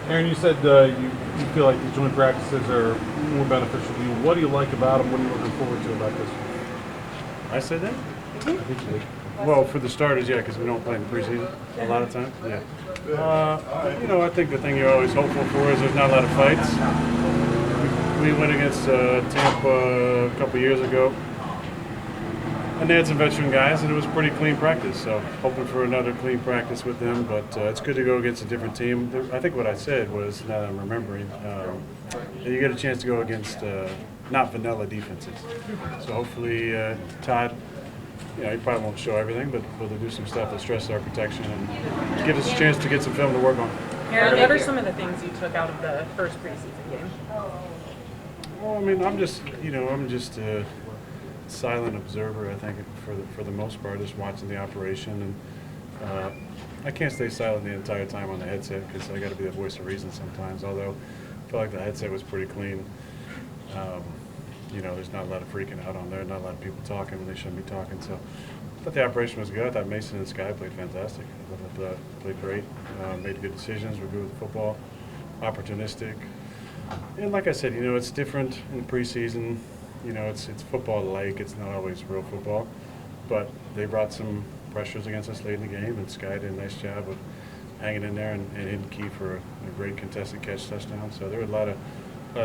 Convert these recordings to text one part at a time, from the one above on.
Aaron, you said you feel like the joint practices are more beneficial to you. What do you like about them? What are you looking forward to about this one? I said that? I think you did. Well, for the starters, yeah, because we don't play in the preseason a lot of times. Yeah. I think the thing you're always hopeful for is there's not a lot of fights. We went against Tampa a couple years ago, and they had some veteran guys, and it was pretty clean practice. So hoping for another clean practice with them, but it's good to go against a different team. I think what I said was, now that I'm remembering, you get a chance to go against not vanilla defenses. So hopefully Todd, he probably won't show everything, but we'll do some stuff that stresses our protection and give us a chance to get some film to work on. Aaron, what are some of the things you took out of the first preseason game? Well, I mean, I'm just a silent observer, I think, for the most part, just watching the operation. And I can't stay silent the entire time on the headset because I got to be the voice of reason sometimes, although I feel like the headset was pretty clean. There's not a lot of freaking out on there, not a lot of people talking when they shouldn't be talking. So I thought the operation was good. I thought Mason and Sky played fantastic. I thought played great, made good decisions, were good with football, opportunistic. And like I said, it's different in preseason. It's football-like. It's not always real football. But they brought some pressures against us late in the game, and Sky did a nice job of hanging in there and hitting key for a great contested catch touchdown. So there were a lot of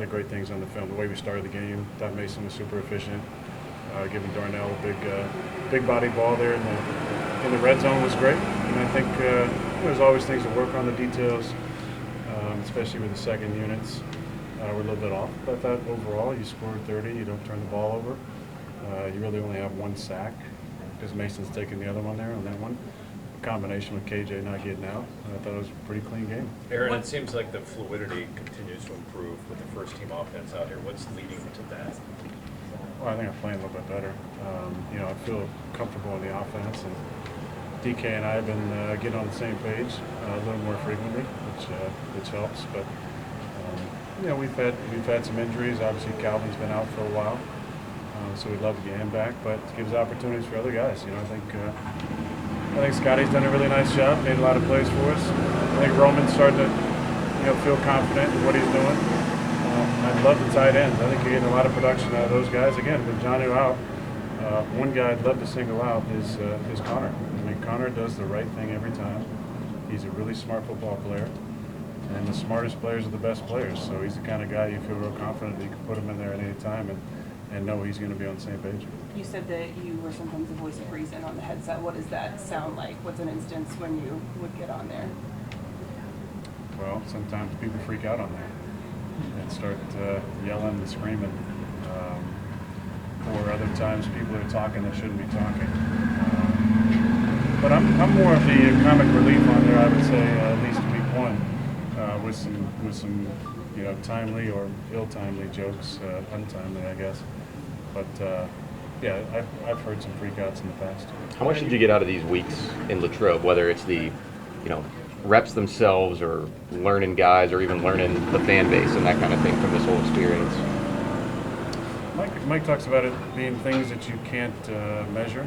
great things on the film. The way we started the game, thought Mason was super efficient. Giving Darnell a big body ball there in the red zone was great. And I think there's always things to work on, the details, especially with the second units. We're a little bit off. But I thought overall, you scored 30, you don't turn the ball over. You really only have one sack because Mason's taking the other one there on that one. Combination with KJ not getting out. I thought it was a pretty clean game. Aaron, it seems like the fluidity continues to improve with the first team offense out here. What's leading to that? Well, I think I'm playing a little bit better. I feel comfortable in the offense, and DK and I have been getting on the same page a little more frequently, which helps. But we've had some injuries. Obviously, Calvin's been out for a while, so we'd love to get him back. But it gives opportunities for other guys. I think Scotty's done a really nice job, made a lot of plays for us. I think Roman's starting to, feel confident in what he's doing. I love the tight ends. I think you're getting a lot of production out of those guys. Again, with Johnny out, one guy I'd love to single out is Connor. I mean, Connor does the right thing every time. He's a really smart football player, and the smartest players are the best players. So he's the kind of guy you feel real confident that you can put him in there at any time and know he's going to be on the same page. You said that you were sometimes the voice of reason on the headset. What does that sound like? What's an instance when you would get on there? Well, sometimes people freak out on there and start yelling and screaming. Or other times people are talking that shouldn't be talking. But I'm more of the comic relief on there, I would say, at least week one, with some timely or ill-timely jokes, untimely, I guess. But I've heard some freakouts in the past. How much did you get out of these weeks in Latrobe, whether it's the, reps themselves or learning guys or even learning the fan base and that kind of thing from this whole experience? Mike talks about it being things that you can't measure.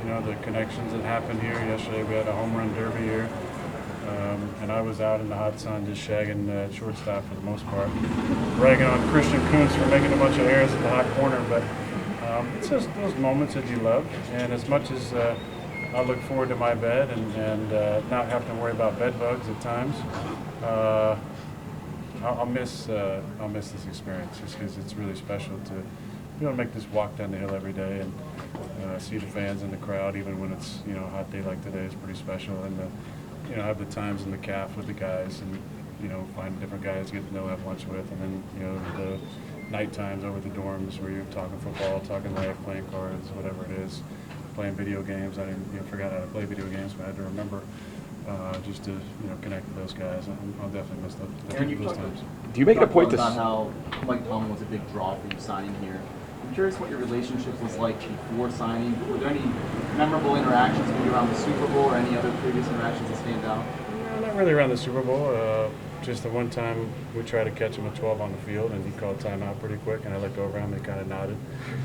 The connections that happened here. Yesterday we had a home run derby here. And I was out in the hot sun just shagging shortstop for the most part. Ragging on Christian Kuntz for making a bunch of errors at the hot corner. But it's just those moments that you love. And as much as I look forward to my bed and not have to worry about bed bugs at times, I'll miss this experience just because it's really special to be able to make this walk down the hill every day and see the fans in the crowd, even when it's a hot day like today, is pretty special. And have the times in the calf with the guys and find different guys to get to know, have lunch with, and then the night times over the dorms where you're talking football, talking life, playing cards, whatever it is, playing video games. I forgot how to play video games, but I had to remember just to connect with those guys. I'll definitely miss those times. Do you make it a point about how Mike Tomlin was a big draw for you signing here? I'm curious what your relationship was like before signing. Were there any memorable interactions maybe around the Super Bowl or any other previous interactions that stand out? No, not really around the Super Bowl. Just the one time we tried to catch him at 12 on the field, and he called timeout pretty quick, and I looked over him and he kind of nodded.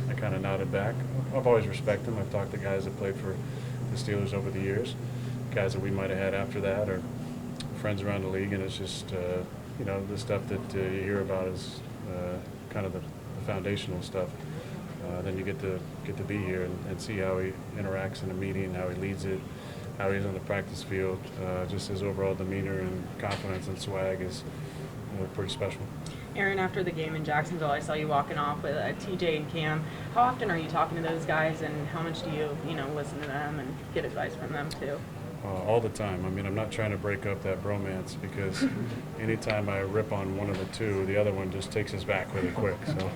I kind of nodded back. I've always respected him. I've talked to guys that played for the Steelers over the years, guys that we might have had after that, or friends around the league, and it's just you know, the stuff that you hear about is kind of the foundational stuff. Then you get to be here and see how he interacts in a meeting, how he leads it, how he's on the practice field. Just his overall demeanor and confidence and swag is pretty special. Aaron, after the game in Jacksonville, I saw you walking off with TJ and Cam. How often are you talking to those guys, and how much do you listen to them and get advice from them too? All the time. I mean, I'm not trying to break up that bromance because anytime I rip on one of the two, the other one just takes us back really quick. So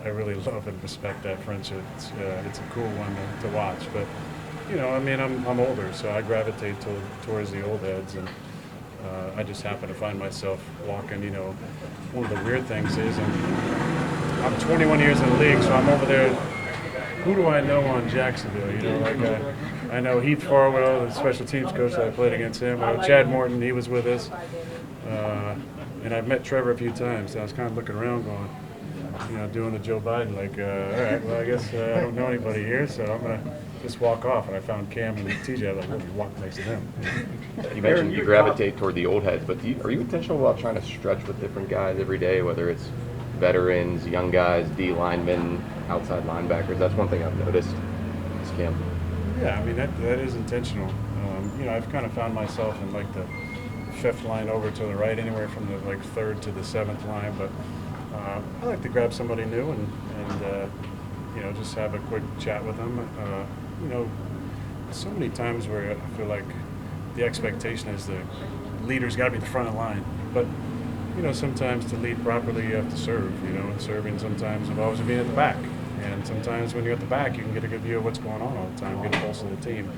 I really love and respect that friendship. It's a cool one to watch. But, I mean, I'm older, so I gravitate towards the old heads. And I just happen to find myself walking, one of the weird things is I'm 21 years in the league, so I'm over there. Who do I know on Jacksonville? I know Heath Farwell, the special teams coach that I played against him. I know Chad Morton, he was with us. And I've met Trevor a few times. So I was kind of looking around going, doing the Joe Biden, like, all right, well, I guess I don't know anybody here, so I'm going to just walk off. And I found Cam and TJ. I was like, let me walk next to them. You mentioned you gravitate toward the old heads, but are you intentional about trying to stretch with different guys every day, whether it's veterans, young guys, D linemen, outside linebackers? That's one thing I've noticed. It's Cam. Yeah, I mean, that is intentional. I've kind of found myself in like the 5th line over to the right, anywhere from the 3rd to the 7th line. But I like to grab somebody new and just have a quick chat with them. So many times where I feel like the expectation is the leader's got to be the front of the line. But sometimes to lead properly, you have to serve. And serving sometimes involves being at the back. And sometimes when you're at the back, you can get a good view of what's going on all the time, get a pulse of the team.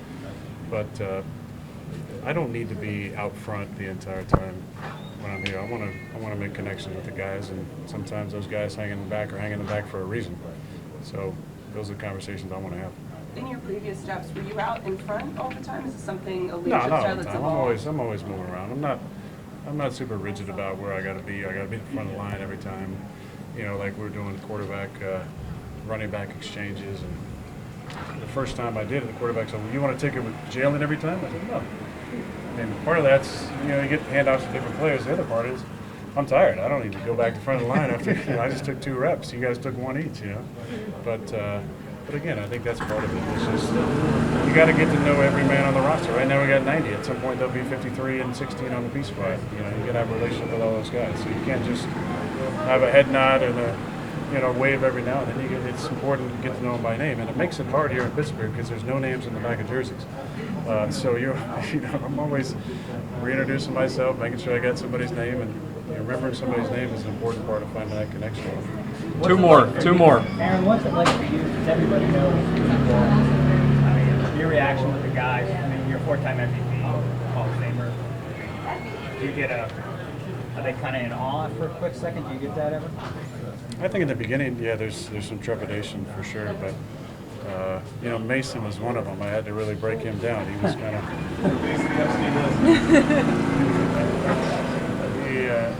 But I don't need to be out front the entire time when I'm here. I want to make connections with the guys, and sometimes those guys hang in the back for a reason. So those are the conversations I want to have. In your previous steps, were you out in front all the time? Is this something a No, leadership not all style the that's time. evolved? I'm always moving around. I'm not super rigid about where I got to be. I got to be at the front of the line every time. Like we're doing quarterback, running back exchanges, and the first time I did it, the quarterback said, "Well, you want to take it with Jalen every time?" I said, "No." And part of that's you get handoffs to different players. The other part is I'm tired. I don't need to go back to front of the line after I just took 2 reps. You guys took 1 each, But again, I think that's part of it. It's just you got to get to know every man on the roster. Right now we got 90. At some point there'll be 53 and 16 on the B squad. You got to have a relationship with all those guys. So you can't just have a head nod and a wave every now and then. It's important to get to know them by name, and it makes it hard here in Pittsburgh because there's no names in the back of jerseys. So I'm always reintroducing myself, making sure I got somebody's name, and remembering somebody's name is an important part of finding that connection. Two more. Aaron, what's it like for you? Does everybody know football? I mean, your reaction with the guys. I mean, you're a 4-time MVP, Hall of Famer. Do you get are they kind of in awe for a quick second? Do you get that ever? I think in the beginning, yeah, there's some trepidation for sure, but Mason was one of them. I had to really break him down. He was kind of.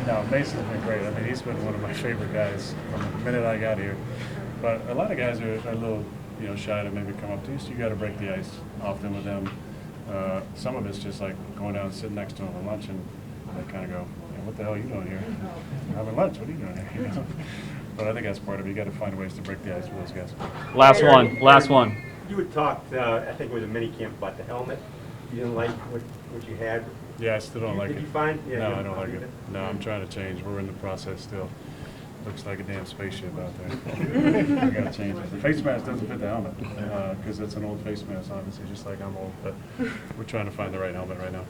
No, Mason's been great. I mean, he's been one of my favorite guys from the minute I got here. But a lot of guys are a little, shy to maybe come up to you, so you got to break the ice often with them. Some of it's just like going down and sitting next to them at lunch, and they kind of go, hey, "What the hell are you doing here? I'm having lunch. What are you doing here?" But I think that's part of it. You got to find ways to break the ice with those guys. Last one. You had talked, I think it was a mini camp, about the helmet. You didn't like what you had. Yeah, I still don't like it. Did you find? Yeah, No, I don't like it. No, I'm trying to change. We're in the process still. Looks like a damn spaceship out there. I got to change it. The face mask doesn't fit the helmet because it's an old face mask, obviously, just like I'm old. But we're trying to find the right helmet right now.